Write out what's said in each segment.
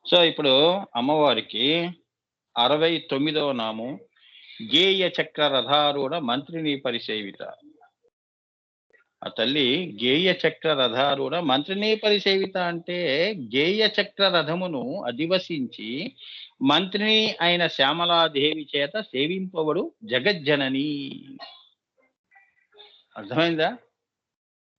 So ఇప్పుడు అమ్మవారికి 69వ నామం గేయ చక్ర రథారూఢ మంత్రిని పరిసేవిత. ఆ తల్లి గేయ చక్ర రథారూఢ మంత్రిని పరిసేవిత అంటే గేయ చక్ర రథమును అధివసించి మంత్రిని అయిన శ్యామలాదేవి చేత సేవింపబడు జగజ్జనని. అర్థమైందా?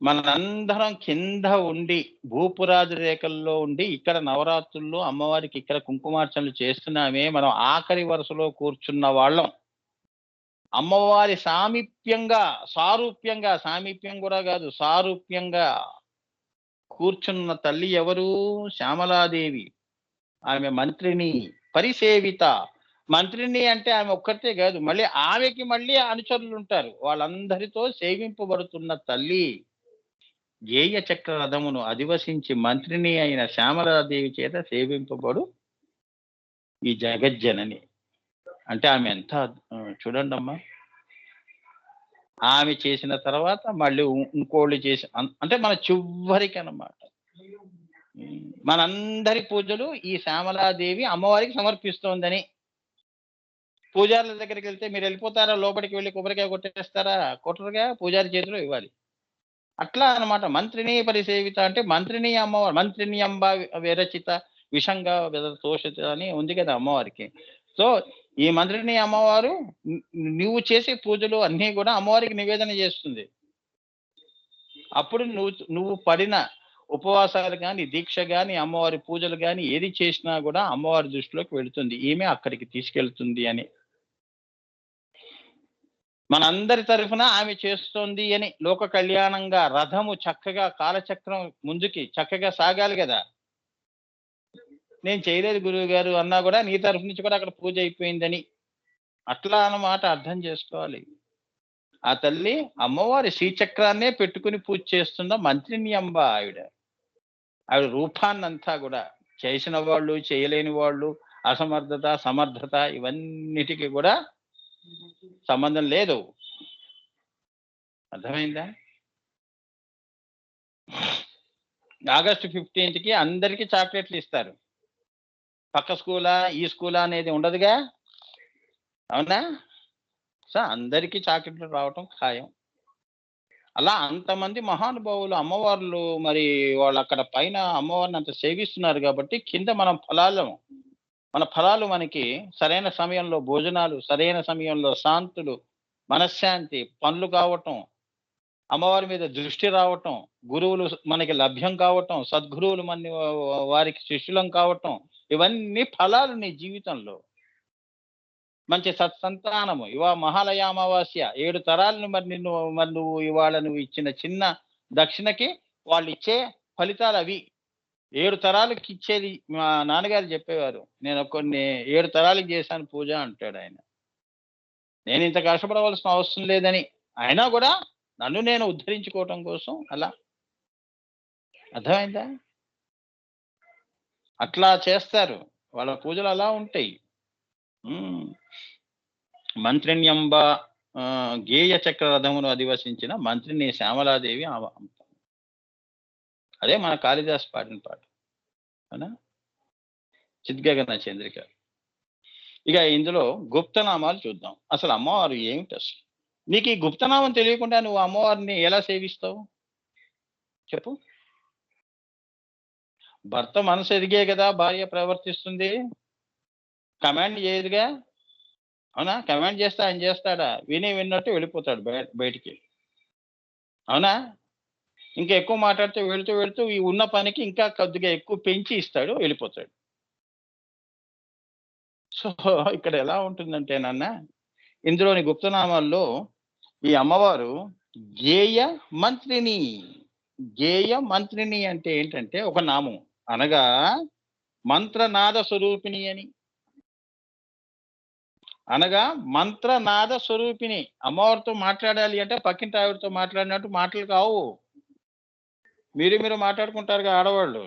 మనందరం కింద ఉండి భూపురాజు రేఖల్లో ఉండి ఇక్కడ నవరాత్రుల్లో అమ్మవారికి ఇక్కడ కుంకుమార్చనలు చేస్తున్నామే, మనం ఆఖరి వరుసలో కూర్చున్న వాళ్ళం. అమ్మవారి సామీప్యంగా సారూప్యంగా, సామీప్యం కూడా కాదు, సారూప్యంగా కూర్చున్న తల్లి ఎవరు? శ్యామలాదేవి. ఆమె మంత్రిని పరిసేవిత. మంత్రిని అంటే ఆమె ఒక్కటే కాదు, మళ్ళీ ఆమెకి మళ్ళీ అనుచరులు ఉంటారు, వాళ్ళందరితో సేవింపబడుతున్న తల్లి. గేయ చక్ర రథమును అధివసించి మంత్రిని అయిన శ్యామలాదేవి చేత సేవింపబడు ఈ జగజ్జనని. అంటే ఆమె ఎంత చూడండి అమ్మా, ఆమె చేసిన తర్వాత మళ్ళీ ఇంకోళ్ళు చేసి అంటే మన చివరికి అన్నమాట. మనందరి పూజలు ఈ శ్యామలాదేవి అమ్మవారికి సమర్పిస్తోందని. పూజారుల దగ్గరికి వెళ్తే మీరు వెళ్ళిపోతారా, లోపలికి వెళ్ళి కొబ్బరికాయ కొట్టేస్తారా? కొట్టరుగా, పూజారి చేతిలో ఇవ్వాలి. అట్లా అన్నమాట. మంత్రిని పరిసేవిత అంటే మంత్రిని అమ్మవారు, మంత్రిని అంబ విరచిత విషంగా తోషిత అని ఉంది కదా అమ్మవారికి. సో ఈ మంత్రిని అమ్మవారు నువ్వు చేసే పూజలు అన్నీ కూడా అమ్మవారికి నివేదన చేస్తుంది. అప్పుడు నువ్వు పడిన ఉపవాసాలు కానీ, దీక్ష కానీ, అమ్మవారి పూజలు కానీ ఏది చేసినా కూడా అమ్మవారి దృష్టిలోకి వెళుతుంది, ఈమె అక్కడికి తీసుకెళ్తుంది అని. మనందరి తరఫున ఆమె చేస్తోంది అని లోక కళ్యాణంగా రథము చక్కగా కాలచక్రం ముందుకి చక్కగా సాగాలి కదా. నేను చేయలేదు గురువు గారు అన్నా కూడా నీ తరఫు నుంచి కూడా అక్కడ పూజ అయిపోయిందని, అట్లా అన్నమాట అర్థం చేసుకోవాలి. ఆ తల్లి అమ్మవారి శ్రీచక్రాన్నే పెట్టుకుని పూజ చేస్తున్న మంత్రిని అంబ ఆవిడ. ఆవిడ రూపాన్నంతా కూడా చేసిన వాళ్ళు, చేయలేని వాళ్ళు, అసమర్థత సమర్థత ఇవన్నిటికీ కూడా సంబంధం లేదు. అర్థమైందా? ఆగస్టు 15కి అందరికీ చాక్లెట్లు ఇస్తారు. పక్క స్కూలా ఈ స్కూలా అనేది ఉండదుగా, అవునా? సో అందరికీ చాక్లెట్లు రావటం ఖాయం. అలా అంతమంది మహానుభావులు అమ్మవార్లు మరి వాళ్ళు అక్కడ పైన అమ్మవారిని అంత సేవిస్తున్నారు కాబట్టి కింద మన ఫలాలు మనకి సరైన సమయంలో భోజనాలు, సరైన సమయంలో శాంతులు, మనశ్శాంతి, పనులు కావటం, అమ్మవారి మీద దృష్టి రావటం, గురువులు మనకి లభ్యం కావటం, సద్గురువులు మన వారికి శిష్యులం కావటం, ఇవన్నీ ఫలాలు నీ జీవితంలో. మంచి సత్సంతానము, మహాలయ అమావాస్య 7 తరాలను మరి నువ్వు ఇవాళ నువ్వు ఇచ్చిన చిన్న దక్షిణకి వాళ్ళు ఇచ్చే ఫలితాలు అవి. 7 తరాలకి ఇచ్చేది. మా నాన్నగారు చెప్పేవారు, నేను కొన్ని 7 తరాలకి చేశాను పూజ అంటాడు ఆయన. నేను ఇంత కష్టపడవలసిన అవసరం లేదని, అయినా కూడా నన్ను నేను ఉద్ధరించుకోవటం కోసం అలా. అర్థమైందా? అట్లా చేస్తారు, వాళ్ళ పూజలు అలా ఉంటాయి. మంత్రిణ్యంబ గేయ చక్ర రథమును అధివసించిన మంత్రిని శ్యామలాదేవి. అదే మన కాళిదాస్ పాడిన పాట, అవునా? చిద్గగన చంద్రిక. ఇక ఇందులో గుప్తనామాలు చూద్దాం. అసలు అమ్మవారు ఏమిటి అసలు? నీకు ఈ గుప్తనామం తెలియకుండా నువ్వు అమ్మవారిని ఎలా సేవిస్తావు చెప్పు? భర్త మనసు ఎదిగే కదా భార్య ప్రవర్తిస్తుంది, కమాండ్ చేయదుగా, అవునా? కమాండ్ చేస్తే ఆయన చేస్తాడా? విన్నట్టు వెళ్ళిపోతాడు బయటికి, అవునా? ఇంకా ఎక్కువ మాట్లాడితే వెళుతూ వెళుతూ ఈ ఉన్న పనికి ఇంకా కొద్దిగా ఎక్కువ పెంచి ఇస్తాడు, వెళ్ళిపోతాడు. సో ఇక్కడ ఎలా ఉంటుందంటే నాన్న, ఇందులోని గుప్తనామాల్లో ఈ అమ్మవారు గేయ మంత్రిని. గేయ మంత్రిని అంటే ఏంటంటే ఒక నామం, అనగా మంత్రనాద స్వరూపిణి అని. అనగా మంత్రనాద స్వరూపిణి. అమ్మవారితో మాట్లాడాలి అంటే పక్కింటి ఆవిడతో మాట్లాడినట్టు మాటలు కావు. మీరు మాట్లాడుకుంటారుగా ఆడవాళ్ళు,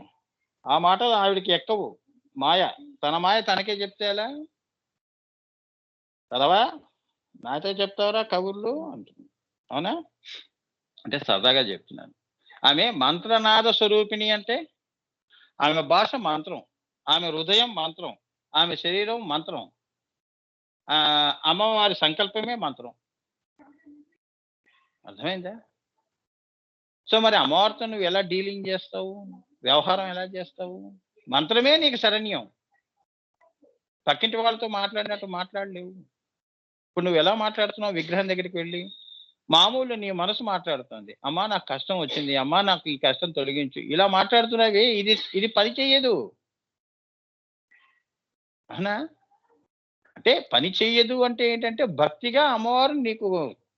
ఆ మాటలు ఆవిడకి ఎక్కవు. మాయ, తన మాయ తనకే చెప్తే ఎలా? కదవా, నాతో చెప్తావరా కబుర్లు అంటుంది, అవునా? అంటే సరదాగా చెప్తున్నాను. ఆమె మంత్రనాద స్వరూపిణి అంటే ఆమె భాష మంత్రం. ఆమె హృదయం మంత్రం, ఆమె శరీరం మంత్రం, అమ్మవారి సంకల్పమే మంత్రం. అర్థమైందా? సో మరి అమ్మవారితో నువ్వు ఎలా డీలింగ్ చేస్తావు? వ్యవహారం ఎలా చేస్తావు? మంత్రమే నీకు శరణ్యం. పక్కింటి వాళ్ళతో మాట్లాడినట్టు మాట్లాడలేవు. ఇప్పుడు నువ్వు ఎలా మాట్లాడుతున్నావు విగ్రహం దగ్గరికి వెళ్ళి? మామూలు నీ మనసు మాట్లాడుతుంది. అమ్మా నాకు కష్టం వచ్చింది, అమ్మా నాకు ఈ కష్టం తొలగించు, ఇలా మాట్లాడుతున్నావే, ఇది ఇది పని చెయ్యదు. అవునా? అంటే పని చెయ్యదు అంటే ఏంటంటే భక్తిగా అమ్మవారు నీకు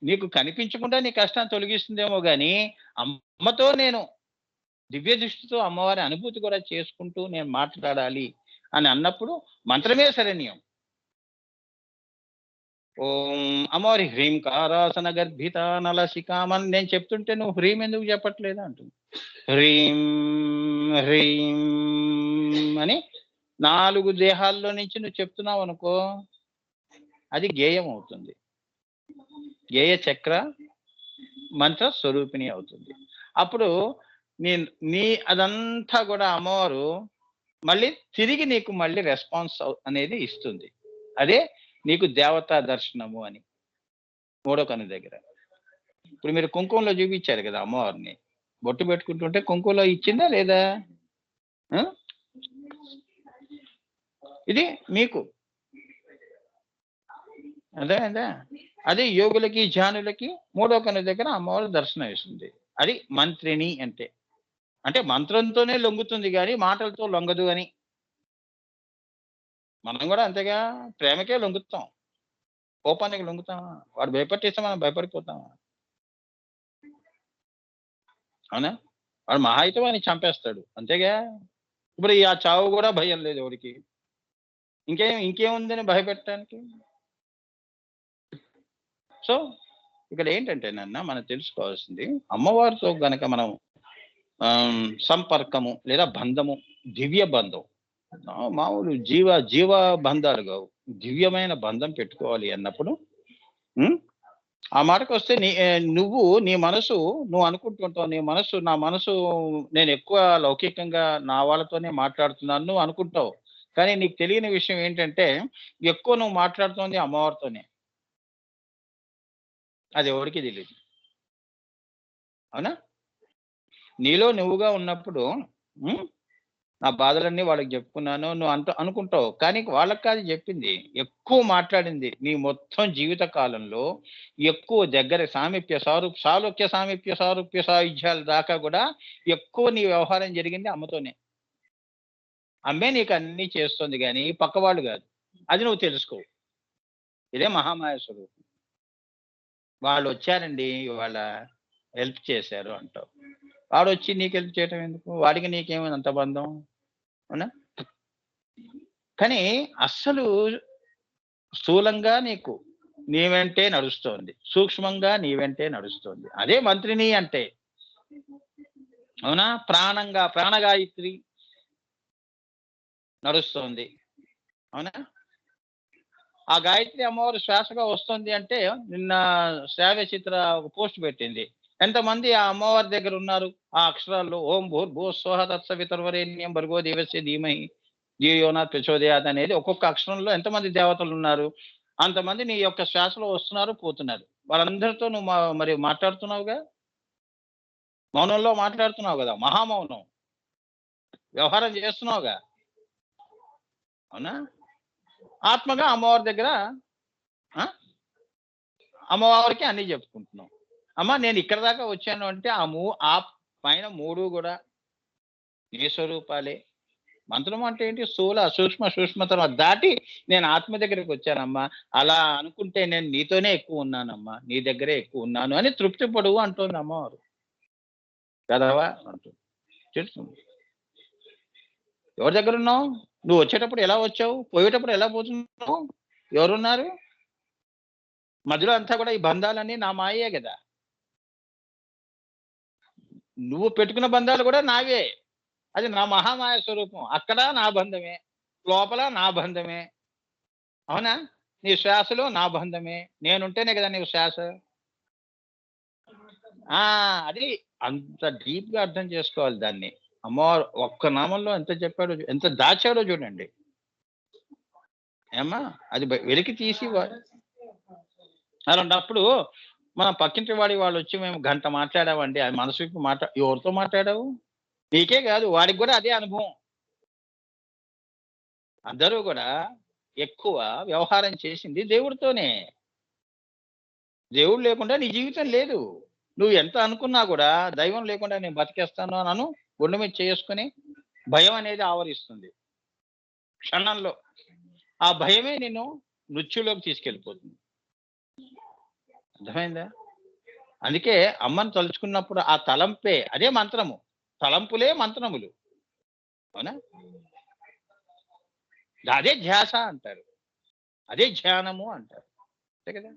నీకు కనిపించకుండా నీ కష్టాన్ని తొలగిస్తుందేమో గాని, అమ్మతో నేను దివ్య దృష్టితో అమ్మవారి అనుభూతి కూడా చేసుకుంటూ నేను మాట్లాడాలి అని అన్నప్పుడు మంత్రమే శరణ్యం. ఓం అమ్మవారి హ్రీంకారాసన గర్భిత నలసికామని నేను చెప్తుంటే నువ్వు హ్రీం ఎందుకు చెప్పట్లేదు అంటుంది. హ్రీం హ్రీం అని 4 దేహాల్లో నుంచి నువ్వు చెప్తున్నావు అనుకో, అది గేయం అవుతుంది. గేయ చక్ర మంత్ర స్వరూపిణి అవుతుంది. అప్పుడు నీ నీ అదంతా కూడా అమ్మవారు మళ్ళీ తిరిగి నీకు మళ్ళీ రెస్పాన్స్ అనేది ఇస్తుంది. అదే నీకు దేవతా దర్శనము అని. 3వ కన్ను దగ్గర. ఇప్పుడు మీరు కుంకుమలో చూపించారు కదా అమ్మవారిని. బొట్టు పెట్టుకుంటుంటే కుంకుమలో ఇచ్చిందా లేదా? ఇది మీకు అదే అదే అది యోగులకి ధ్యానులకి 3వ కన్ను దగ్గర అమ్మవారు దర్శనం ఇస్తుంది. అది మంత్రిని అంటే. అంటే మంత్రంతోనే లొంగుతుంది కానీ మాటలతో లొంగదు అని. మనం కూడా అంతేగా, ప్రేమకే లొంగుతాం, కోపానికి లొంగుతామా? వాడు భయపెట్టేస్తే మనం భయపడిపోతామా? అవునా? వాడు మహా అయితే వాడిని చంపేస్తాడు అంతేగా. ఇప్పుడు ఆ చావు కూడా భయం లేదు ఎవరికి. ఇంకేముందని భయపెట్టడానికి? సో ఇక్కడ ఏంటంటే మనం తెలుసుకోవాల్సింది, అమ్మవారితో గనక మనం సంపర్కము లేదా బంధము, దివ్య బంధం, మామూలు జీవ బంధాలు కావు, దివ్యమైన బంధం పెట్టుకోవాలి అన్నప్పుడు ఆ మాటకు వస్తే నీ మనసు నువ్వు అనుకుంటుంటావు, నా మనసు నేను ఎక్కువ లౌకికంగా నా వాళ్ళతోనే మాట్లాడుతున్నాను నువ్వు అనుకుంటావు. కానీ నీకు తెలియని విషయం ఏంటంటే ఎక్కువ నువ్వు మాట్లాడుతోంది అమ్మవారితోనే. అది ఎవరికి తెలియదు. అవునా? నీలో నువ్వుగా ఉన్నప్పుడు నా బాధలన్నీ వాళ్ళకి చెప్పుకున్నాను నువ్వు అనుకుంటావు. కానీ వాళ్ళకి కాదు చెప్పింది. ఎక్కువ మాట్లాడింది నీ మొత్తం జీవిత కాలంలో, ఎక్కువ దగ్గర సాలోక్య సామీప్య సారూప్య సాయుధ్యాల దాకా కూడా ఎక్కువ నీ వ్యవహారం జరిగింది అమ్మతోనే. అమ్మే నీకు అన్ని చేస్తుంది కానీ పక్కవాళ్ళు కాదు. అది నువ్వు తెలుసుకో. ఇదే మహామాయ స్వరూపం. వాళ్ళు వచ్చారండి వాళ్ళ హెల్ప్ చేశారు అంటావు. వాడు వచ్చి నీకు హెల్ప్ చేయటం ఎందుకు? వాడికి నీకేమైనా అంత బంధం? అవునా? కానీ అస్సలు స్థూలంగా నీకు నీ వెంటే నడుస్తోంది, సూక్ష్మంగా నీ వెంటే నడుస్తోంది. అదే మంత్రిని అంటే. అవునా? ప్రాణగాయత్రి నడుస్తోంది. అవునా? ఆ గాయత్రి అమ్మవారు శ్వాసగా వస్తుంది అంటే నిన్న శ్రావ్య చిత్ర ఒక పోస్ట్ పెట్టింది. ఎంతమంది ఆ అమ్మవారి దగ్గర ఉన్నారు ఆ అక్షరాల్లో? ఓం భూర్భువః స్వః తత్సవితుర్వరేణ్యం భర్గో దేవస్య ధీమహి ధియో యో నః ప్రచోదయాత్ అనేది ఒక్కొక్క అక్షరంలో ఎంతమంది దేవతలు ఉన్నారు? అంతమంది నీ యొక్క శ్వాసలో వస్తున్నారు, పోతున్నారు. వాళ్ళందరితో నువ్వు మరి మాట్లాడుతున్నావుగా, మౌనంలో మాట్లాడుతున్నావు కదా, మహామౌనం వ్యవహారం చేస్తున్నావుగా. అవునా? ఆత్మగా అమ్మవారి దగ్గర అమ్మవారికి అన్ని చెప్పుకుంటున్నావు. అమ్మ నేను ఇక్కడ దాకా వచ్చాను అంటే ఆ పైన 3 కూడా నీ స్వరూపాలే. మంత్రం అంటే ఏంటి? సూక్ష్మతరం దాటి నేను ఆత్మ దగ్గరికి వచ్చానమ్మా. అలా అనుకుంటే నేను నీతోనే ఎక్కువ ఉన్నానమ్మా, నీ దగ్గరే ఎక్కువ ఉన్నాను అని తృప్తి పడువు అంటుంది అమ్మవారు. కదవా అంటుంది. తెలుస్తుంది. ఎవరి దగ్గర ఉన్నావు? నువ్వు వచ్చేటప్పుడు ఎలా వచ్చావు? పోయేటప్పుడు ఎలా పోతున్నావు? ఎవరున్నారు మధ్యలో? అంతా కూడా ఈ బంధాలన్నీ నా మాయే కదా. నువ్వు పెట్టుకున్న బంధాలు కూడా నావే. అది నా మహామాయ స్వరూపం. అక్కడ నా బంధమే, లోపల నా బంధమే. అవునా? నీ శ్వాసలో నా బంధమే. నేనుంటేనే కదా నీకు శ్వాస. అది అంత డీప్ గా అర్థం చేసుకోవాలి దాన్ని. అమ్మవారు ఒక్క నామంలో ఎంత చెప్పాడో ఎంత దాచాడో చూడండి. ఏమ్మా అది వెలికి తీసి అలాంటప్పుడు మన పక్కింటి వాళ్ళు వచ్చి మేము గంట మాట్లాడామండి. అది మనసు విప్పి ఎవరితో మాట్లాడావు? నీకే కాదు వాడికి కూడా అదే అనుభవం. అందరూ కూడా ఎక్కువ వ్యవహారం చేసింది దేవుడితోనే. దేవుడు లేకుండా నీ జీవితం లేదు. నువ్వు ఎంత అనుకున్నా కూడా దైవం లేకుండా నేను బతికేస్తాను అను గుండె మీద చేసుకుని భయం అనేది ఆవరిస్తుంది క్షణంలో. ఆ భయమే నిన్ను మృత్యులోకి తీసుకెళ్ళిపోతుంది. అర్థమైందా? అందుకే అమ్మను తలుచుకున్నప్పుడు ఆ తలంపే అదే మంత్రము. తలంపులే మంత్రములు. అవునా? అదే ధ్యాస అంటారు. అదే ధ్యానము అంటారు. అంతే కదా?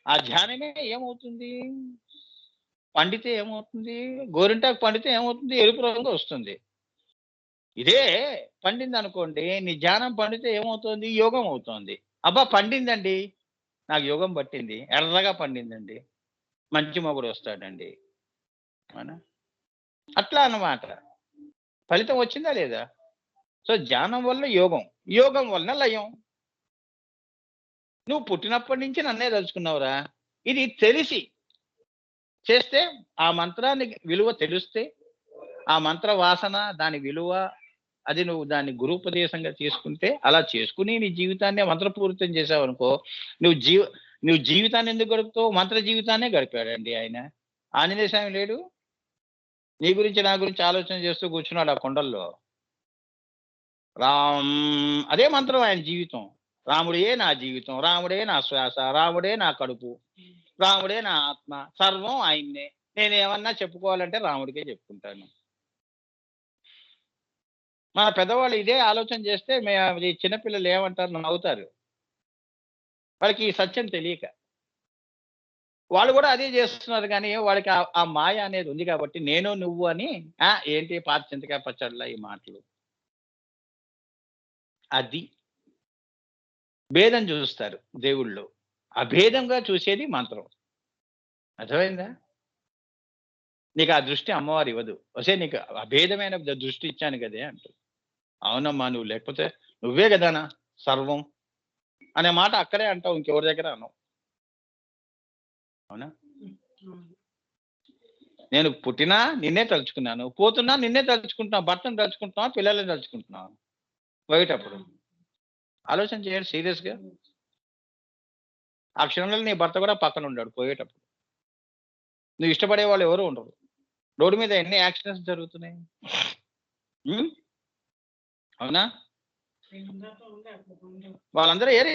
ఆ ధ్యానమే ఏమవుతుంది? పండితే ఏమవుతుంది? గోరింటాకు పండితే ఏమవుతుంది? ఎరుపు రంగు వస్తుంది. ఇదే పండింది అనుకోండి, నీ ధ్యానం పండితే ఏమవుతుంది? యోగం అవుతుంది. అబ్బా పండిందండి, నాకు యోగం పట్టింది, ఎర్రగా పండిందండి, మంచి మొగుడు వస్తాడండి. అవునా? అట్లా అన్నమాట. ఫలితం వచ్చిందా లేదా? సో ధ్యానం వల్ల యోగం, యోగం వలన లయం. నువ్వు పుట్టినప్పటి నుంచి నన్నే తలుచుకున్నావురా. ఇది తెలిసి చేస్తే ఆ మంత్రాన్ని విలువ తెలిస్తే, ఆ మంత్ర వాసన దాని విలువ అది నువ్వు దాన్ని గురూపదేశంగా తీసుకుంటే, అలా చేసుకుని నీ జీవితాన్ని మంత్రపూరితం చేసావనుకో, నువ్వు నువ్వు జీవితాన్ని ఎందుకు గడుపుతావు? మంత్ర జీవితాన్నే గడిపాడండి ఆయన. ఆంజనేయ స్వామి లేడు? నీ గురించి నా గురించి ఆలోచన చేస్తూ కూర్చున్నాడు ఆ కొండల్లో. రామ్ అదే మంత్రం ఆయన జీవితం. రాముడే నా జీవితం, రాముడే నా శ్వాస, రాముడే నా కడుపు, రాముడే నా ఆత్మ, సర్వం ఆయన్నే. నేనేమన్నా చెప్పుకోవాలంటే రాముడికే చెప్పుకుంటాను. మన పెద్దవాళ్ళు ఇదే ఆలోచన చేస్తే ఈ చిన్నపిల్లలు ఏమంటారు? నవ్వుతారు. వాళ్ళకి ఈ సత్యం తెలియక. వాళ్ళు కూడా అదే చేస్తున్నారు కానీ వాళ్ళకి ఆ మాయ అనేది ఉంది కాబట్టి నేను నువ్వు అని ఏంటి పాత చింతకాయ పచ్చడిలా ఈ మాటలు. అది భేదం చూస్తారు దేవుళ్ళు. అభేదంగా చూసేది మంత్రం. అర్థమైందా? నీకు ఆ దృష్టి అమ్మవారు ఇవ్వదు. వసే నీకు అభేదమైన దృష్టి ఇచ్చాను కదే అంటారు. అవునమ్మా నువ్వు లేకపోతే నువ్వే కదానా సర్వం అనే మాట అక్కడే అంటావు, ఇంకెవరి దగ్గర అనవు. అవునా? నేను పుట్టినా నిన్నే తలుచుకున్నాను, పోతున్నా నిన్నే తలుచుకుంటున్నావు, భర్తను తలుచుకుంటున్నావు, పిల్లల్ని తలుచుకుంటున్నావు. పోయేటప్పుడు ఆలోచన చేయండి సీరియస్గా. ఆ క్షణంలో నీ భర్త కూడా పక్కన ఉన్నాడు పోయేటప్పుడు. నువ్వు ఇష్టపడే వాళ్ళు ఎవరు ఉండరు. రోడ్డు మీద ఎన్ని యాక్సిడెంట్స్ జరుగుతున్నాయి. అవునా? వాళ్ళందరూ ఏరి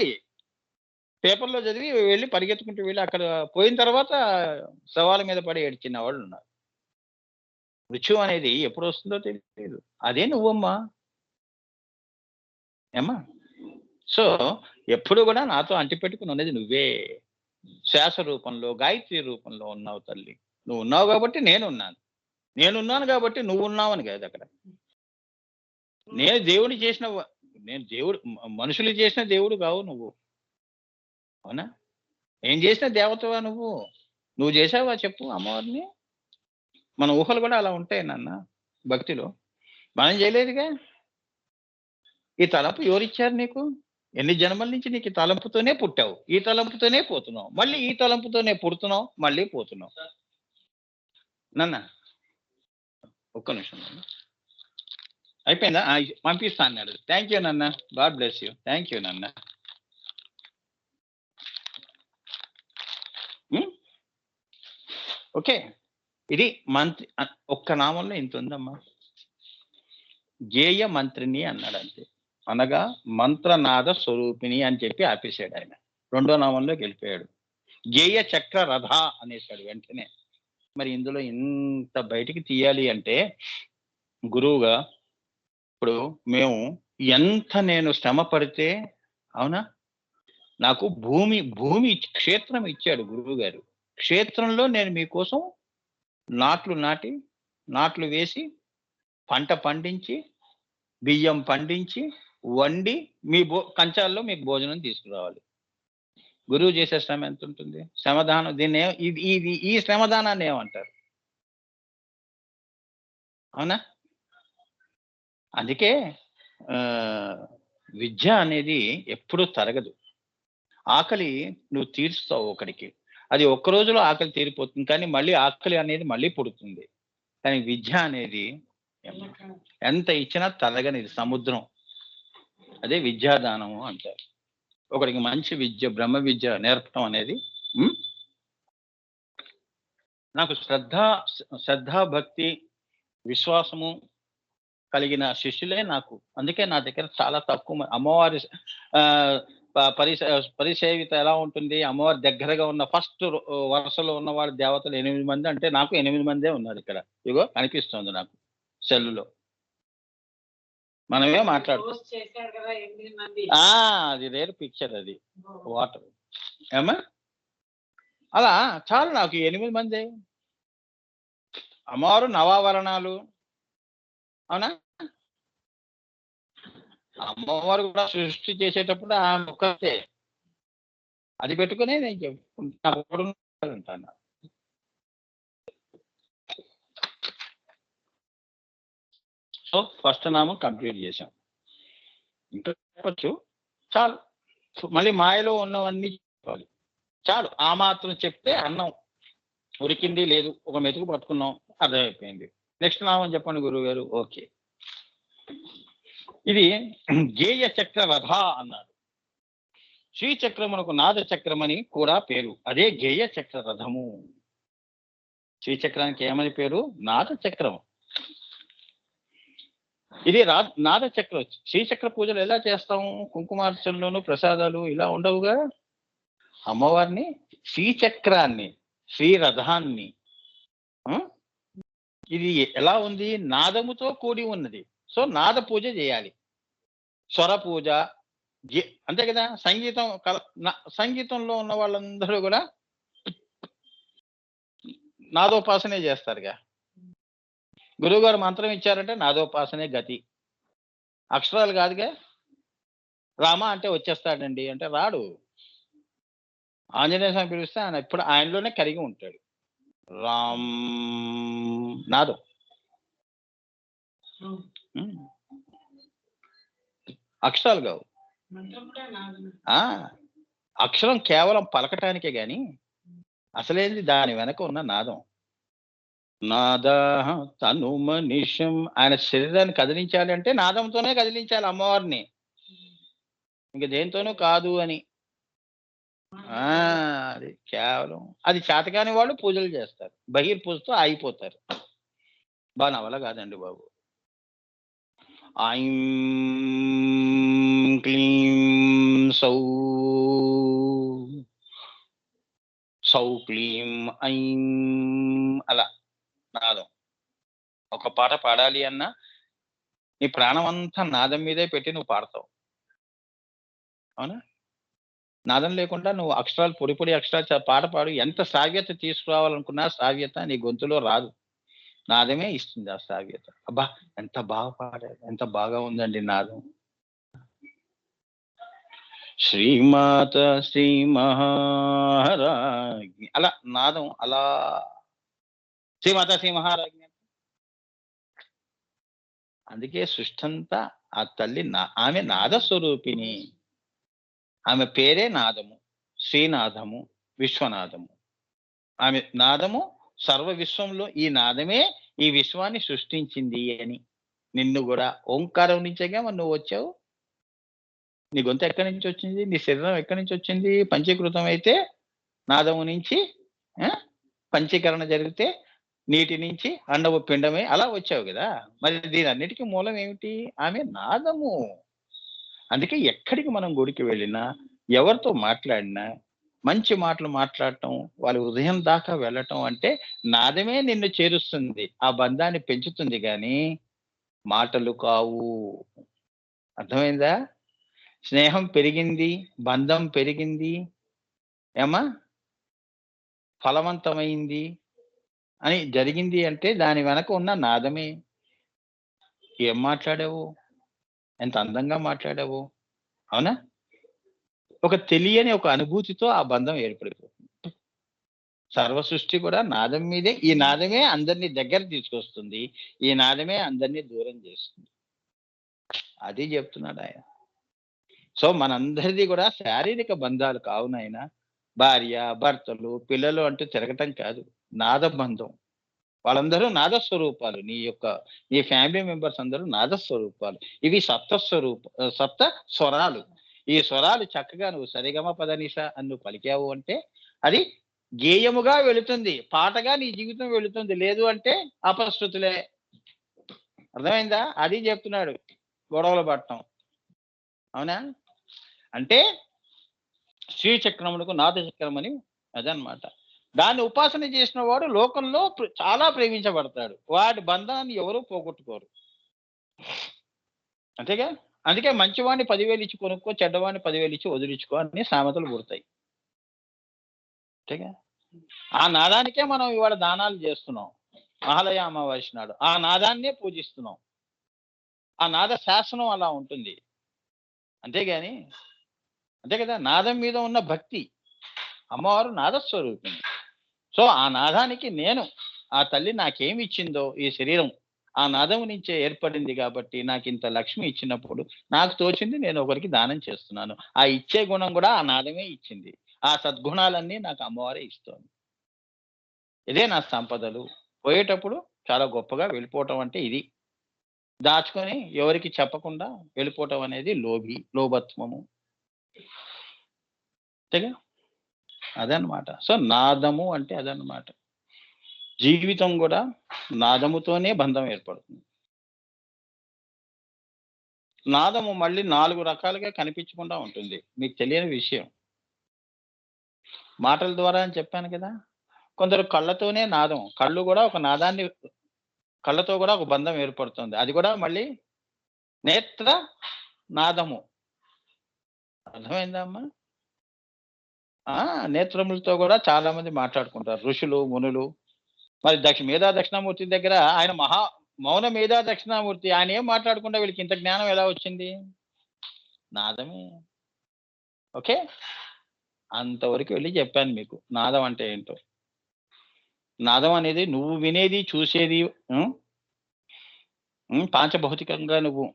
పేపర్లో చదివి వెళ్ళి పరిగెత్తుకుంటూ వెళ్ళి అక్కడ పోయిన తర్వాత శవాల మీద పడి ఏడ్చిన వాళ్ళు ఉన్నారు. మృత్యు అనేది ఎప్పుడు వస్తుందో తెలియదు. అదే నువ్వమ్మా. ఏమ్మా? సో ఎప్పుడు కూడా నాతో అంటిపెట్టుకుని ఉన్నది నువ్వే. శ్వాస రూపంలో, గాయత్రి రూపంలో ఉన్నావు తల్లి. నువ్వు ఉన్నావు కాబట్టి నేనున్నాను. నేనున్నాను కాబట్టి నువ్వు ఉన్నావని కాదు అక్కడ. నేను దేవుని చేసిన నేను దేవుడు మనుషులు చేసిన దేవుడు కావు నువ్వు. అవునా? ఏం చేసిన దేవతవా నువ్వు? నువ్వు చేసావా చెప్పు అమ్మవారిని? మన ఊహలు కూడా అలా ఉంటాయి నాన్న భక్తిలో. మనం చేయలేదుగా. ఈ తలంపు ఎవరిచ్చారు నీకు? ఎన్ని జన్మల నుంచి నీకు ఈ తలంపుతోనే పుట్టావు, ఈ తలంపుతోనే పోతున్నావు, మళ్ళీ ఈ తలంపుతోనే పుడుతున్నావు, మళ్ళీ పోతున్నావు. నాన్న ఒక్క నిమిషం నాన్న. అయిపోయిందా? పంపిస్తా అన్నాడు. థ్యాంక్ యూ నాన్న. God bless you. Thank you నాన్న. ఓకే, ఇది మంత్రి ఒక్క నామంలో ఇంత ఉందమ్మా. గేయ మంత్రిని అన్నాడు అంతే. అనగా మంత్రనాద స్వరూపిణి అని చెప్పి ఆపేశాడు ఆయన. రెండో నామంలోకి వెళ్ళిపోయాడు. గేయ చక్ర రథ అనేసాడు వెంటనే. మరి ఇందులో ఇంత బయటికి తీయాలి అంటే గురువుగా ఇప్పుడు మేము ఎంత నేను శ్రమ పడితే, అవునా, నాకు భూమి క్షేత్రం ఇచ్చాడు గురువు గారు. క్షేత్రంలో నేను మీకోసం నాట్లు నాటి, నాట్లు వేసి, పంట పండించి, బియ్యం పండించి, వండి మీ కంచాల్లో మీకు భోజనం తీసుకురావాలి. గురువు చేసే శ్రమ ఎంత ఉంటుంది? శ్రమదానం. దీన్ని ఈ శ్రమదానాన్ని ఏమంటారు? అవునా? అందుకే విద్య అనేది ఎప్పుడూ తరగదు. ఆకలి నువ్వు తీరుస్తావు ఒకడికి. అది ఒక్క రోజులో ఆకలి తీరిపోతుంది. కానీ మళ్ళీ ఆకలి అనేది మళ్ళీ పుడుతుంది. కానీ విద్య అనేది ఎంత ఇచ్చినా తరగనిది సముద్రం. అదే విద్యాదానము అంటారు. ఒకడికి మంచి విద్య, బ్రహ్మ విద్య నేర్పటం అనేది నాకు శ్రద్ధ, భక్తి, విశ్వాసము కలిగిన శిష్యులే నాకు. అందుకే నా దగ్గర చాలా తక్కువ అమ్మవారి పరిసేవిత ఎలా ఉంటుంది, అమ్మవారి దగ్గరగా ఉన్న ఫస్ట్ వరుసలో ఉన్నవాడు దేవతలు 8 మంది అంటే నాకు 8 మందే ఉన్నారు ఇక్కడ. ఇగో కనిపిస్తుంది నాకు సెల్లులో. మనమే మాట్లాడుతాం. అది రేర్ పిక్చర్, అది వాటర్. ఏమా అలా చాలు నాకు 8 మందే. అమ్మవారు నవావరణాలు. అవునా? అమ్మవారు కూడా సృష్టి చేసేటప్పుడు ఆమె ఒక్కతే. అది పెట్టుకునే నేను చెప్పుకుంటాను. సో ఫస్ట్ నామం కంప్లీట్ చేశాం. ఇంకా చెప్పచ్చు, చాలు. మళ్ళీ మాయలో ఉన్నవన్నీ చెప్పాలి. చాలు, ఆ మాత్రం చెప్తే అన్నం ఉరికింది లేదు, ఒక మెతుకు పట్టుకున్నాం, అర్థమైపోయింది. నెక్స్ట్ నామం చెప్పండి గురువు గారు. ఓకే, ఇది గేయ చక్ర రథ అన్నారు. శ్రీచక్రమునకు నాద చక్రమని కూడా పేరు. అదే గేయ చక్ర రథము. శ్రీచక్రానికి ఏమని పేరు? నాద చక్రము. ఇది నాద చక్రం. శ్రీచక్ర పూజలు ఎలా చేస్తాము? కుంకుమార్చనలోను ప్రసాదాలు ఇలా ఉండవుగా. అమ్మవారిని, శ్రీచక్రాన్ని, శ్రీరథాన్ని, ఇది ఎలా ఉంది? నాదముతో కూడి ఉన్నది. సో నాద పూజ చేయాలి. స్వర పూజ అంతే కదా. సంగీతంలో ఉన్న వాళ్ళందరూ కూడా నాదోపాసనే చేస్తారుగా. గురువు గారు మంత్రం ఇచ్చారంటే నాదోపాసనే గతి. అక్షరాలు కాదుగా. రామ అంటే వచ్చేస్తాడండి అంటే రాడు. ఆంజనేయ స్వామి పిలిస్తే ఆయన ఇప్పుడు ఆయనలోనే కరిగి ఉంటాడు. రామ్ నాదం. అక్షరాలు కావు. అక్షరం కేవలం పలకటానికే గాని అసలేంది దాని వెనక ఉన్న నాదం. నాద తను మనిషం. ఆయన శరీరాన్ని కదిలించాలి అంటే నాదంతోనే కదిలించాలి అమ్మవారిని, ఇంక దేంతోనూ కాదు అని. అది కేవలం అది చేతకాని వాళ్ళు పూజలు చేస్తారు, బహిర్పూజతో ఆగిపోతారు. బాగా నా వల్ల కాదండి బాబు. ఐం క్లీం సౌ సౌ క్లీం ఐం అలా నాదం. ఒక పాట పాడాలి అన్నా నీ ప్రాణం అంతా నాదం మీదే పెట్టి నువ్వు పాడతావు. అవునా? నాదం లేకుండా నువ్వు అక్షరాలు పొడి అక్షరాలు పాట పాడు. ఎంత శ్రావ్యత తీసుకురావాలనుకున్నా శ్రావ్యత నీ గొంతులో రాదు. నాదమే ఇస్తుంది ఆ శ్రావ్యత. అబ్బా ఎంత బాగా పాడారు, ఎంత బాగా ఉందండి నాదం. శ్రీమాత శ్రీ మహారాజ్ఞి అలా నాదం అలా. శ్రీమాత శ్రీ మహారాజ్ఞి. అందుకే సృష్టంతా ఆ తల్లి ఆమె నాదస్వరూపిణి. ఆమె పేరే నాదము, శ్రీనాథము, విశ్వనాథము. ఆమె నాదము సర్వ విశ్వంలో ఈ నాదమే ఈ విశ్వాన్ని సృష్టించింది అని. నిన్ను కూడా ఓంకారం నుంచేగా మరి నువ్వు వచ్చావు. నీ గొంతు ఎక్కడి నుంచి వచ్చింది? నీ శరీరం ఎక్కడి నుంచి వచ్చింది? పంచీకృతం అయితే నాదము నుంచి పంచీకరణ జరిగితే నీటి నుంచి అండవు పిండమే అలా వచ్చావు కదా. మరి దీని అన్నిటికీ మూలం ఏమిటి? ఆమె నాదము. అందుకే ఎక్కడికి మనం గుడికి వెళ్ళినా, ఎవరితో మాట్లాడినా మంచి మాటలు మాట్లాడటం, వాళ్ళ హృదయం దాకా వెళ్ళటం అంటే నాదమే నిన్ను చేరుస్తుంది, ఆ బంధాన్ని పెంచుతుంది కానీ మాటలు కావు. అర్థమైందా? స్నేహం పెరిగింది, బంధం పెరిగింది, ఏమా ఫలవంతమైంది అని జరిగింది అంటే దాని వెనక ఉన్న నాదమే. ఏం మాట్లాడావు, ఎంత అందంగా మాట్లాడావు. అవునా? ఒక తెలియని ఒక అనుభూతితో ఆ బంధం ఏర్పడిపోతుంది. సర్వ సృష్టి కూడా నాదం మీదే. ఈ నాదమే అందరిని దగ్గర తీసుకొస్తుంది. ఈ నాదమే అందరిని దూరం చేస్తుంది. అది చెప్తున్నాడు ఆయన. సో మనందరిది కూడా శారీరక బంధాలు కావు నాయన. భార్య, భర్తలు, పిల్లలు అంటూ తిరగటం కాదు. నాద బంధం. వాళ్ళందరూ నాద స్వరూపాలు. నీ ఫ్యామిలీ మెంబర్స్ అందరూ నాద స్వరూపాలు. ఇవి సప్త స్వరాలు. ఈ స్వరాలు చక్కగా నువ్వు సరిగమ పదనిస అని నువ్వు పలికావు అంటే అది గేయముగా వెళుతుంది. పాటగా నీ జీవితం వెళుతుంది. లేదు అంటే అపశృతులే. అర్థమైందా? అది చెప్తున్నాడు గొడవలు పడటం. అవునా? అంటే శ్రీచక్రమునకు నాద చక్రం అని అదనమాట. దాన్ని ఉపాసన చేసిన వాడు లోకంలో చాలా ప్రేమించబడతాడు. వాడి బంధాన్ని ఎవరు పోగొట్టుకోరు. అంతేగా? అందుకే మంచివాడిని 10,000 ఇచ్చి కొనుక్కో, చెడ్డవాడిని 10,000 ఇచ్చి వదిలించుకో అని సామెతలు పుడతాయి. అంతేగా? ఆ నాదానికే మనం ఇవాళ దానాలు చేస్తున్నాం. మహాలయ అమావాస్య నాడు ఆ నాదాన్నే పూజిస్తున్నాం. ఆ నాద శాసనం అలా ఉంటుంది. అంతేగాని అంతే కదా? నాదం మీద ఉన్న భక్తి. అమ్మవారు నాదస్వరూపిణి. సో ఆ నాదానికి ఆ తల్లి నాకేమి ఇచ్చిందో ఈ శరీరం ఆ నాదం నుంచే ఏర్పడింది కాబట్టి నాకు ఇంత లక్ష్మి ఇచ్చినప్పుడు నాకు తోచింది నేను ఒకరికి దానం చేస్తున్నాను. ఆ ఇచ్చే గుణం కూడా ఆ నాదమే ఇచ్చింది. ఆ సద్గుణాలన్నీ నాకు అమ్మవారే ఇస్తోంది. ఇదే నా సంపదలు. పోయేటప్పుడు చాలా గొప్పగా వెళ్ళిపోవటం అంటే ఇది. దాచుకొని ఎవరికి చెప్పకుండా వెళ్ళిపోవటం అనేది లోభత్వము. అంతేగా? అదనమాట. సో నాదము అంటే అదనమాట. జీవితం కూడా నాదముతోనే బంధం ఏర్పడుతుంది. నాదము మళ్ళీ 4 రకాలుగా కనిపించకుండా ఉంటుంది. మీకు తెలియని విషయం. మాటల ద్వారా అని చెప్పాను కదా! కొందరు కళ్ళతోనే నాదం. కళ్ళతో కూడా ఒక బంధం ఏర్పడుతుంది. అది కూడా మళ్ళీ నేత్ర నాదము. అర్థమైందా అమ్మా? నేత్రములతో కూడా చాలా మంది మాట్లాడుకుంటారు. ఋషులు, మునులు. మరి మేధా దక్షిణామూర్తి దగ్గర ఆయన మౌన మేధా దక్షిణామూర్తి. ఆయన ఏం మాట్లాడుకుంటే వీళ్ళకి ఇంత జ్ఞానం ఎలా వచ్చింది? నాదమే. ఓకే? అంతవరకు వెళ్ళి చెప్పాను మీకు నాదం అంటే ఏంటో. నాదం అనేది నువ్వు వినేది, చూసేది పాంచభౌతికంగా నువ్వు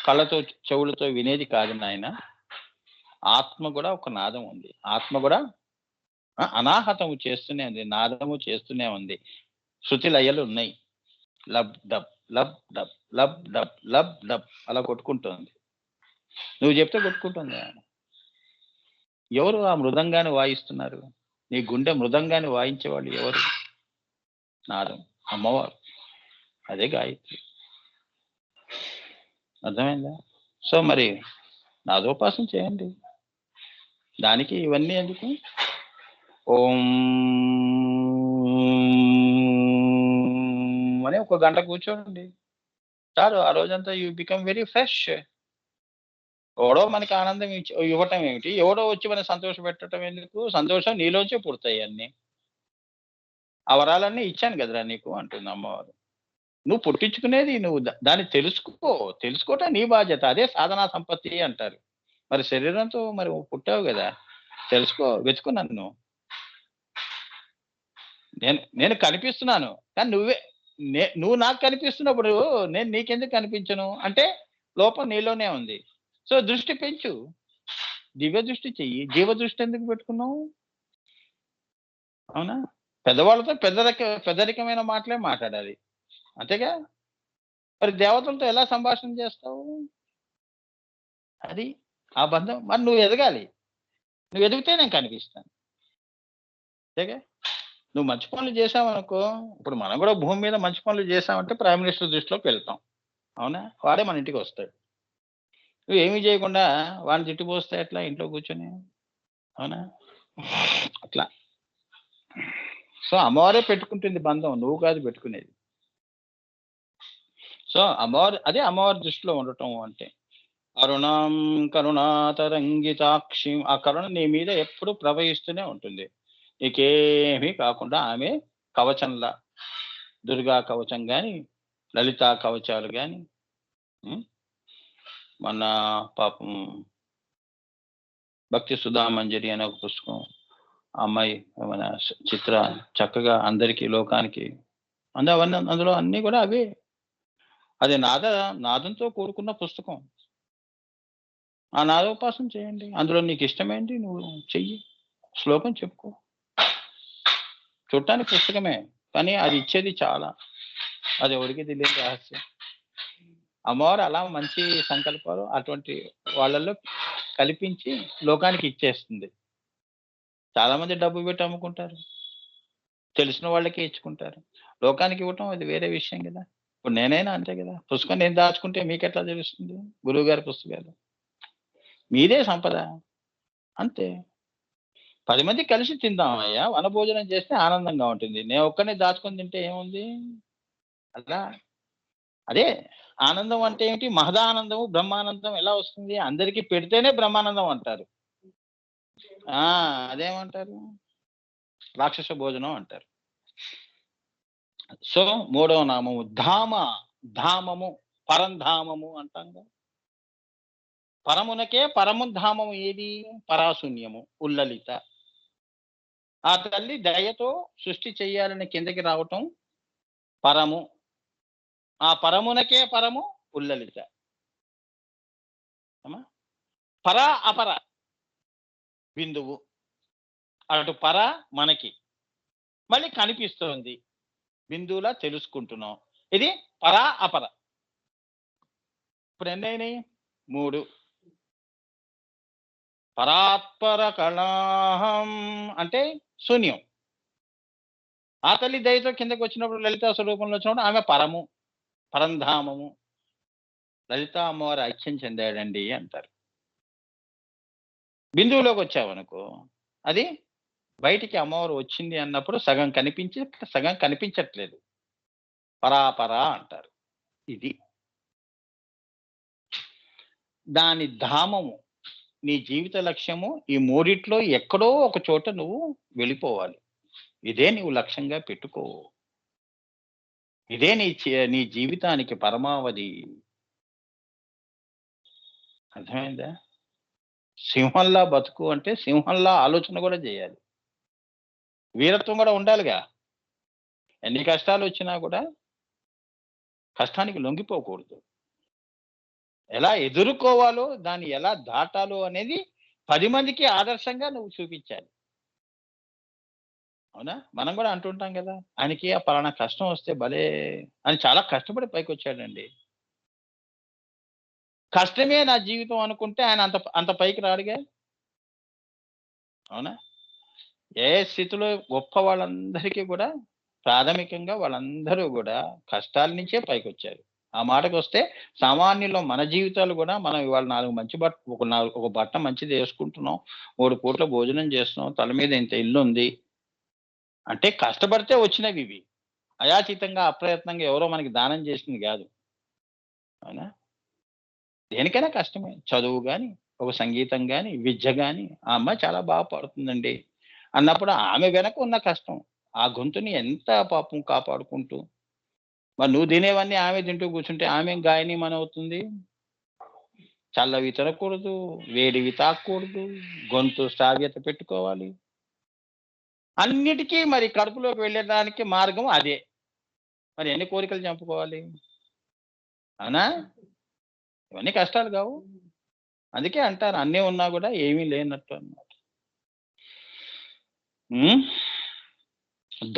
కళ్ళతో, చెవులతో వినేది కాదు నాయన. ఆత్మ కూడా ఒక నాదం ఉంది. ఆత్మ కూడా అనాహతము చేస్తూనే ఉంది. నాదము చేస్తూనే ఉంది. శృతి లయలు ఉన్నాయి. Lub dub lub dub lub dub lub dub అలా కొట్టుకుంటుంది. నువ్వు చెప్తే కొట్టుకుంటుంది. ఎవరు ఆ మృదంగాన్ని వాయిస్తున్నారు? నీ గుండె మృదంగాన్ని వాయించే వాళ్ళు ఎవరు? నాదం, అమ్మవారు. అదే గాయత్రి. అర్థమైందా? సో మరి నాదోపాసన చేయండి. దానికి ఇవన్నీ ఎందుకు? ఓం అని ఒక గంట కూర్చోండి చాలు. ఆ రోజంతా యూ బికమ్ వెరీ ఫ్రెష్. ఎవడో మనకి ఆనందం ఇవ్వటం ఏమిటి? ఎవడో వచ్చి మనం సంతోష పెట్టడం ఎందుకు? సంతోషం నీలోంచే పుడతాయి అన్ని. ఆ వరాలన్నీ ఇచ్చాను కదరా నీకు అంటుంది అమ్మవారు. నువ్వు పుట్టించుకునేది నువ్వు దాన్ని తెలుసుకోవటం నీ బాధ్యత. అదే సాధనా సంపత్తి అంటారు. మరి శరీరంతో మరి పుట్టావు కదా, వెతుకు నన్ను. నేను కనిపిస్తున్నాను కానీ నువ్వు నాకు కనిపిస్తున్నప్పుడు నేను నీకెందుకు కనిపించను అంటే లోపం నీలోనే ఉంది. సో దృష్టి పెంచు, దివ్య దృష్టి చెయ్యి. జీవ దృష్టి ఎందుకు పెట్టుకున్నావు? అవునా? పెద్దవాళ్ళతో పెద్దరికమైన మాటలే మాట్లాడాలి. అంతేగా? మరి దేవతలతో ఎలా సంభాషణ చేస్తావు? అది ఆ బంధం. మరి నువ్వు ఎదగాలి. నువ్వు ఎదిగితే నేను కనిపిస్తాను. అంతేగా? నువ్వు మంచి పనులు చేసావనుకో, ఇప్పుడు మనం కూడా భూమి మీద మంచి పనులు చేసామంటే ప్రైమ్ మినిస్టర్ దృష్టిలోకి వెళ్తాం. అవునా? వాడే మన ఇంటికి వస్తాడు. నువ్వు ఏమీ చేయకుండా వాడిని తిట్టిపోస్తే ఎట్లా ఇంట్లో కూర్చొని? అవునా? అట్లా. సో అమ్మవారే పెట్టుకుంటుంది బంధం, నువ్వు కాదు పెట్టుకునేది. సో అదే అమ్మవారి దృష్టిలో ఉండటం అంటే. అరుణాం కరుణాతరంగితాక్షి. ఆ కరుణ నీ మీద ఎప్పుడు ప్రవహిస్తూనే ఉంటుంది. నీకేమీ కాకుండా ఆమె కవచంలా, దుర్గా కవచం కానీ, లలితా కవచాలు కానీ, మన పాపం భక్తి సుధామంజరి అనే ఒక పుస్తకం ఆ అమ్మాయి మన చిత్ర చక్కగా అందరికీ లోకానికి అవన్నీ అందులో అన్నీ కూడా అవే. అది నాదంతో కూడుకున్న పుస్తకం. ఆ నాదోపాసన చేయండి. అందులో నీకిష్టమేంటి నువ్వు చెయ్యి. శ్లోకం చెప్పుకో. చూడటానికి పుస్తకమే. కానీ అది ఇచ్చేది చాలా. అది ఎవరికీ తెలియని రహస్యం. అమ్మవారు అలా మంచి సంకల్పాలు అటువంటి వాళ్ళలో కల్పించి లోకానికి ఇచ్చేస్తుంది. చాలా మంది డబ్బు పెట్టి అమ్ముకుంటారు. తెలిసిన వాళ్ళకే ఇచ్చుకుంటారు. లోకానికి ఇవ్వటం అది వేరే విషయం గదా! ఇప్పుడు నేనైనా అంతే గదా! పుస్తకం నేను దాచుకుంటే మీకెట్లా తెలుస్తుంది? గురువుగారి పుస్తకాలు. మీదే సంపద. అంతే. 10 మంది కలిసి తిందామయ్యా! వనభోజనం చేస్తే ఆనందంగా ఉంటుంది. నేను ఒక్కడినే దాచుకొని తింటే ఏముంది? అలా అదే ఆనందం అంటే ఏంటి? మహదానందము, బ్రహ్మానందం ఎలా వస్తుంది? అందరికి పెడితేనే బ్రహ్మానందం అంటారు. ఆ! అదేమంటారు? రాక్షస భోజనం అంటారు. సో, మూడవ నామము ధామము, పరంధామము అంటాంగా. పరమునకే పరముధామము ఏది? పరాశూన్యము, ఉల్లలిత. ఆ తల్లి దయతో సృష్టి చెయ్యాలని కిందకి రావటం పరము. ఆ పరమునకే పరము ఉల్లలిత. ఏమ్మా? పర, అపర బిందువు. అటు పర మనకి. మళ్ళీ కనిపిస్తోంది. బిందువులా తెలుసుకుంటున్నాం. ఇది పర, అపర. ఇప్పుడు ఎన్నయినాయి? 3. పరాత్పర కళాహం అంటే శూన్యం. ఆ తల్లి దయతో కిందకొచ్చినప్పుడు లలితా స్వరూపంలో వచ్చినప్పుడు ఆమె పరము, పరంధామము. లలితా అమ్మవారు ఐక్యం చెందాడండి అంటారు. బిందువులోకొచ్చావనుకో, అది బయటికి అమ్మవారు వచ్చింది అన్నప్పుడు సగం కనిపించి, సగం కనిపించట్లేదు. పరాపరా అంటారు. ఇది. దాని ధామము. నీ జీవిత లక్ష్యము ఈ మూడిట్లో ఎక్కడో ఒక చోట నువ్వు వెళ్ళిపోవాలి. ఇదే నీవు లక్ష్యంగా పెట్టుకో. ఇదే నీ జీవితానికి పరమావధి. అర్థమైందా? సింహంలా బతుకు అంటే సింహంలా ఆలోచన కూడా చేయాలి. వీరత్వం కూడా ఉండాలిగా. ఎన్ని కష్టాలొచ్చినా కూడా కష్టానికి లొంగిపోకూడదు. ఎలా ఎదుర్కోవాలో, దాన్ని ఎలా దాటాలో అనేది 10 మందికి ఆదర్శంగా నువ్వు చూపించాలి. అవునా? మనం గూడా అంటుంటాం గదా! ఆయనకి ఆ పలానా కష్టం వస్తే భలే ఆయన చాలా కష్టపడి పైకొచ్చాడండి. కష్టమే నా జీవితం అనుకుంటే ఆయన అంత అంత పైకి రాడుగా. అవునా? ఏ స్థితిలో గొప్ప వాళ్ళందరికీ గూడా ప్రాథమికంగా వాళ్ళందరూ గూడా కష్టాల నుంచే పైకొచ్చారు. ఆ మాటకొస్తే సామాన్యులం మన జీవితాలు గూడా మనం ఇవాళ 4 మంచి ఒక బట్ట మంచిదేసుకుంటున్నాం. 3 పూట్ల భోజనం చేస్తున్నాం. తల మీద ఇంత ఇల్లుంది. అంటే కష్టపడితే వచ్చినవివి. అయాచితంగా, అప్రయత్నంగా ఎవరో మనకి దానం చేసింది గాదు. అవునా? దేనికైనా కష్టమే. చదువు గాని, ఒక సంగీతం గాని, విద్య గాని, ఆ అమ్మాయి చాలా బాగా పాడుతుందండి అన్నప్పుడు ఆమె వెనక ఉన్న కష్టం. ఆ గొంతుని ఎంత పాపం కాపాడుకుంటూ మరి నువ్వు తినేవన్నీ ఆమె తింటూ కూర్చుంటే ఆమెం గాయనీమనవుతుంది? చల్లవి తినకూడదు, వేడివి తాగకూడదు, గొంతు శ్రావ్యత పెట్టుకోవాలి. అన్నిటికీ మరి కడుపులోకి వెళ్ళడానికి మార్గం అదే. మరి ఎన్ని కోరికలు చంపుకోవాలి? అవునా? ఇవన్నీ కష్టాలు గావు. అందుకే అంటారు అన్నీ ఉన్నా గూడా ఏమీ లేనట్టు అన్నమాట. హ్మ్.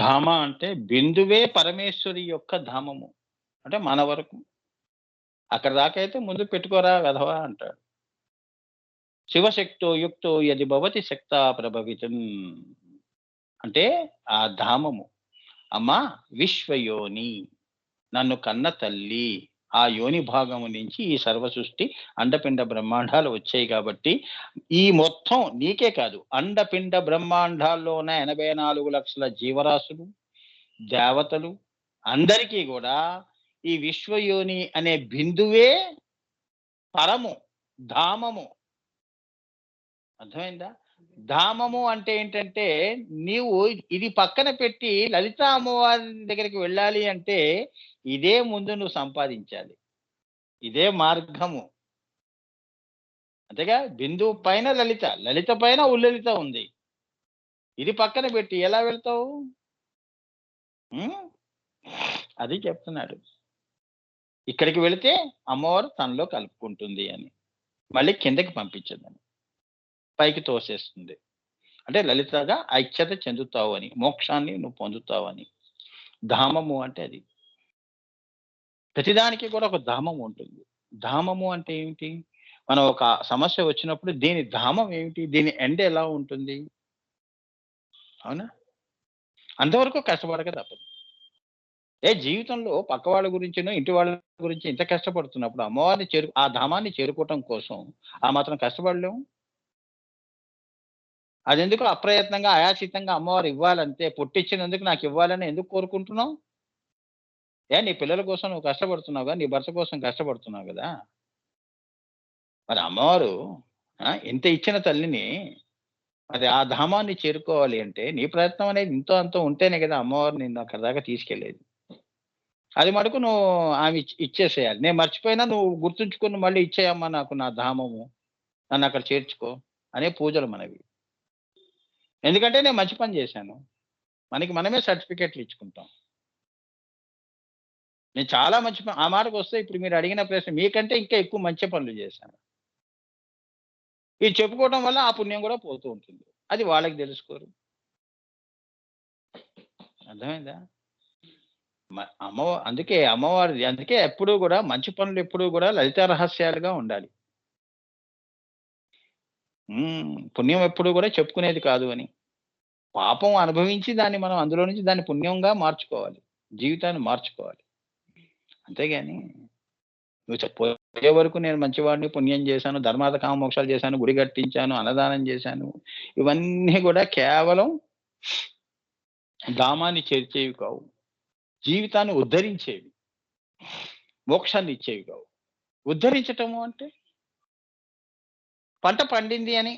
ధామ అంటే బిందువే పరమేశ్వరి యొక్క ధామము. అంటే మన వరకు. అక్కడి దాకైతే ముందు పెట్టుకోరా వెధవా అంటాడు. శివశక్తో యుక్తో యది భవతి శక్తా ప్రభవితం. అంటే ఆ ధామము. అమ్మా విశ్వయోని నన్ను కన్న తల్లి. ఆ యోని భాగము నుంచి ఈ సర్వ సృష్టి అండపిండ బ్రహ్మాండాలు వచ్చాయి కాబట్టి, ఈ మొత్తం నీకే కాదు అండపిండ బ్రహ్మాండాల్లో ఉన్న 84,00,000 జీవరాశులు, దేవతలు అందరికీ గూడా ఈ విశ్వయోని అనే బిందువే పరము, ధామము. అర్థమైందా? ధామము అంటే ఏంటంటే, నీవు ఇది పక్కన పెట్టి లలితా అమ్మవారి దగ్గరికి వెళ్ళాలి అంటే, ఇదే ముందు నువ్వు సంపాదించాలి. ఇదే మార్గము. అంతేగా బిందువు పైన లలిత, లలిత పైన ఉల్లలిత ఉంది. ఇది పక్కన పెట్టి ఎలా వెళ్తావు? హ్మ్. అది చెప్తున్నాడు. ఇక్కడికి వెళితే అమ్మవారు తనలో కలుపుకుంటుంది అని. మళ్ళీ కిందకి పంపించదని. పైకి తోసేస్తుంది. అంటే లలితగా ఐక్యత చెందుతావు అని. మోక్షాన్ని నువ్వు పొందుతావని. ధామము అంటే అది. ప్రతిదానికి కూడా ఒక ధామం ఉంటుంది. ధామము అంటే ఏమిటి? మనం ఒక సమస్య వచ్చినప్పుడు దీని ధామం ఏమిటి? దీని ఎండ్ ఎలా ఉంటుంది? అవునా? అంతవరకు కష్టపడక తప్పదు. జీవితంలో పక్క వాళ్ళ గురించినో, ఇంటి వాళ్ళ గురించి ఇంత కష్టపడుతున్నప్పుడు అమ్మవారిని ఆ ధామాన్ని చేరుకోవటం కోసం ఆ మాత్రం కష్టపడలేము. అదెందుకు అప్రయత్నంగా, ఆయాచితంగా అమ్మవారు ఇవ్వాలంతే, పుట్టిచ్చినందుకు నాకివ్వాలని ఎందుకు కోరుకుంటున్నావు? నీ పిల్లల కోసం నువ్వు కష్టపడుతున్నావుగా, నీ భర్త కోసం కష్టపడుతున్నావు గదా! మరి అమ్మవారు ఇంత ఇచ్చిన తల్లిని మరి ఆ ధామాన్ని చేరుకోవాలి అంటే, నీ ప్రయత్నం అనేది ఇంతో అంతో ఉంటేనే గదా అమ్మవారు నిన్ను అక్కడి దాకా తీసుకెళ్ళేది. అది మటుకు నువ్వు ఆమె ఇచ్చేసేయాలి. నేను మర్చిపోయినా నువ్వు గుర్తుంచుకొని మళ్ళీ ఇచ్చేయమ్మా నాకు నా ధామము. నన్నక్కడ చేర్చుకో అనే పూజలు మనవి. ఎందుకంటే నేను మంచి పని జేశాను. మనకి మనమే సర్టిఫికేట్‌లు ఇచ్చుకుంటాం. నేను చాలా మంచి ఆ మాటకొస్తే ఇప్పుడు మీరు అడిగిన ప్రశ్న మీకంటే ఇంకా ఎక్కువ మంచి పనులు జేశాను. ఇది చెప్పుకోవడం వల్ల ఆ పుణ్యం గూడా పోతూ ఉంటుంది. అది వాళ్ళకి దెలుసుకోరు. అర్థమైందా? అందుకే అమ్మవారిది అందుకే ఎప్పుడూ గూడా మంచి పనులు ఎప్పుడూ గూడా లలితా రహస్యాలుగా ఉండాలి. పుణ్యం ఎప్పుడు గూడా చెప్పుకునేది కాదు అని. పాపం అనుభవించి దాన్ని మనం అందులో నుంచి దాన్ని పుణ్యంగా మార్చుకోవాలి. జీవితాన్ని మార్చుకోవాలి. అంతేగాని నువ్వు పోయే వరకు నేను మంచివాడిని, పుణ్యం చేశాను, ధర్మార్థ కామ మోక్షాలు చేశాను, గుడి కట్టించాను, అన్నదానం చేశాను. ఇవన్నీ గూడా కేవలం ధామాన్ని చేర్చేవి కావు. జీవితాన్ని ఉద్ధరించేవి. మోక్షాన్ని ఇచ్చేవి కావు. ఉద్ధరించటము అంటే పంట పండింది అని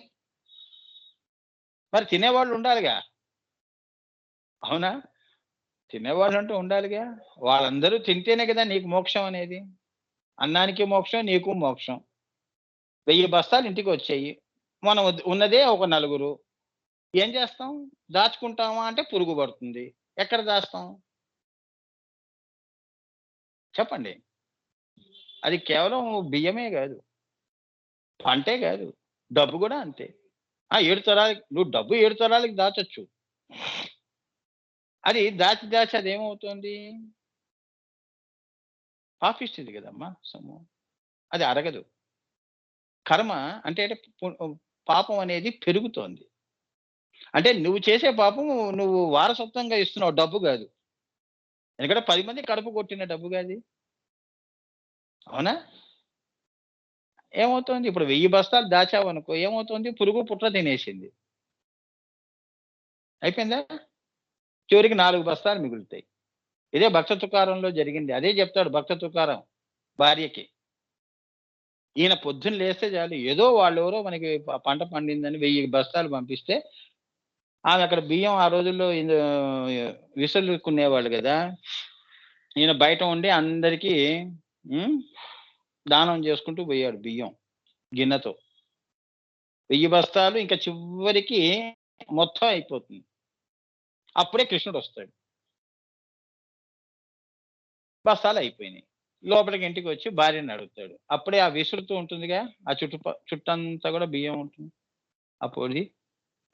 మరి తినేవాళ్ళు ఉండాలిగా. అవునా? తినేవాళ్ళంటూ ఉండాలిగా. వాళ్ళందరూ తింటేనే కదా నీకు మోక్షం అనేది. అన్నానికి మోక్షం, నీకు మోక్షం. 1000 బస్తాలు ఇంటికొచ్చాయి. మనం ఉన్నదే ఒక నలుగురు. ఏం చేస్తాం? దాచుకుంటామా అంటే పురుగు పడుతుంది. ఎక్కడ దాస్తాం? చెప్పండి. అది కేవలం బియ్యమే గాదు. పంటే గాదు. డబ్బు గూడా అంతే. 7 తరాలకి నువ్వు డబ్బు 7 తరాలకి దాచొచ్చు. అది దాచి దాచి అదేమవుతుంది? పాపిష్టిది గదమ్మా సొమ్ము. అది అరగదు. కర్మ అంటే పాపం అనేది పెరుగుతోంది. అంటే నువ్వు చేసే పాపం నువ్వు వారసత్వంగా ఇస్తున్నావు డబ్బు గాదు. ఎందుకంటే 10 మంది కడుపు కొట్టిన డబ్బుగా అది. అవునా? ఏమవుతోంది? ఇప్పుడు 1000 బస్తాలు దాచావనుకో ఏమవుతుంది? పురుగు, పుట్ర తినేసింది. అయిపోయిందా? చివరికి 4 బస్తాలు మిగులుతాయి. ఇదే భక్త తుకారంలో జరిగింది. అదే జెప్తాడు భక్త తుకారం భార్యకి. ఈయన పొద్దున్న లేస్తే చాలు ఏదో వాళ్ళెవరో మనకి పంట పండిందని 1000 బస్తాలు పంపిస్తే, ఆమె అక్కడ బియ్యం ఆ రోజుల్లో విసర్లుకునేవాళ్ళు గదా! ఈయన బయట ఉండి అందరికీ హ్మ్. దానం చేసుకుంటూ పోయాడు బియ్యం గిన్నెతో. 1000 బస్తాలు ఇంకా చివరికి మొత్తం అయిపోతుంది. అప్పుడే కృష్ణుడొస్తాడు. బస్తాలయిపోయినాయి. లోపలికి ఇంటికొచ్చి భార్యని అడుగుతాడు. అప్పుడే ఆ విసురుతూ ఉంటుందిగా, ఆ చుట్టంతా గూడా బియ్యం ఉంటుంది. అప్పుడి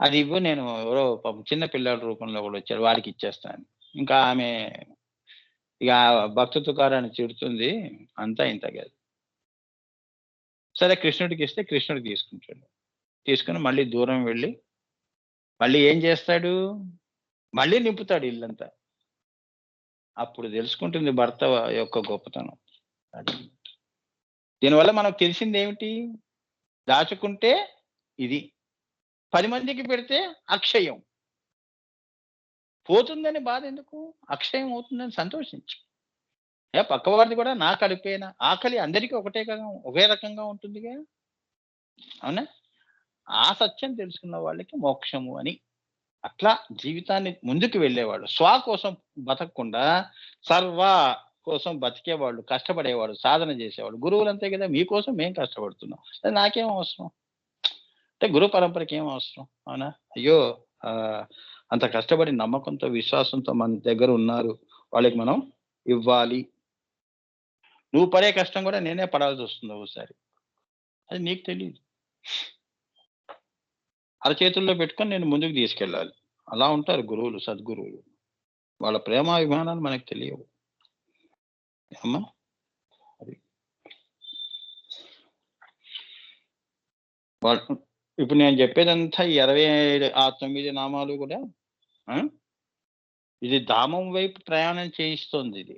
అది ఇవ్వు నేను ఎవరో పాపం చిన్న పిల్లాడి రూపంలో ఒకడొచ్చాడు వాడికిచ్చేస్తా అని. ఇంకా ఆమె ఇక భక్త తుకారాన్ని తిడుతుంది. అంతా ఇంతా కాదు. సరే కృష్ణుడికిస్తే కృష్ణుడు తీసుకుంటాడు. తీసుకొని మళ్ళీ దూరం వెళ్లి మళ్ళీ ఏం చేస్తాడు? మళ్ళీ నింపుతాడు ఇల్లంతా. అప్పుడు తెలుసుకుంటుంది భర్త యొక్క గొప్పతనం. అది. దీనివల్ల మనకు తెలిసిందేమిటి? దాచుకుంటే ఇది. 10 మందికి పెడితే అక్షయం. పోతుందని బాధెందుకు? అక్షయం అవుతుందని సంతోషించు. పక్కవాడిది కూడా నా కడుపేనా? ఆకలి అందరికి ఒకటే కదా! ఒకే రకంగా ఉంటుందిగా. అవునా? ఆ సత్యం తెలుసుకున్న వాళ్ళకి మోక్షము అని. అట్లా జీవితాన్ని ముందుకు వెళ్ళేవాళ్ళు. కోసం బతకకుండా సర్వ కోసం బతికేవాళ్ళు, కష్టపడేవాళ్ళు, సాధన చేసేవాళ్ళు. గురువులంతే కదా! మీకోసం మేము కష్టపడుతున్నాం. నాకేం అవసరం? అంటే గురు పరంపరకి ఏం అవసరం? అవునా? అయ్యో! అంత కష్టపడి నమ్మకంతో, విశ్వాసంతో మన దగ్గర ఉన్నారు. వాళ్ళకి మనం ఇవ్వాలి. నువ్వు పడే కష్టం కూడా నేనే పడాల్సొస్తుంది ఒక్కోసారి. అది నీకు తెలీదు. అరచేతుల్లో పెట్టుకొని నేను ముందుకు తీసుకెళ్ళాలి. అలా ఉంటారు గురువులు, సద్గురువులు. వాళ్ళ ప్రేమాభిమానాలు మనకు తెలియవు. అమ్మా! అది. వాళ్ళు ఇప్పుడు నేను చెప్పేదంతా ఈ 25 ఆ 9 నామాలు కూడా ఆ! ఇది ధామం వైపు ప్రయాణం చేయిస్తోందిది.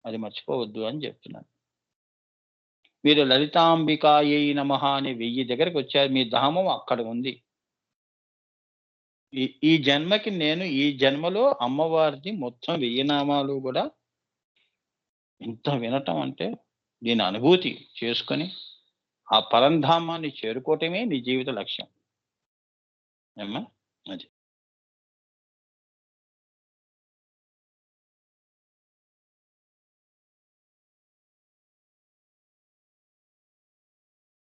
అది మర్చిపోవద్దు అని చెప్తున్నాను. మీరు లలితాంబికాయై నమః అని 1000 దగ్గరకొచ్చారు. మీ ధామం అక్కడ ఉంది. ఈ ఈ జన్మకి నేను ఈ జన్మలో అమ్మవారిది మొత్తం 1000 నామాలు గూడా ఇంత వినటం అంటే దీని అనుభూతి చేసుకొని, ఆ పరంధామాన్ని చేరుకోవటమే నీ జీవిత లక్ష్యం. ఏమ్మా! అది.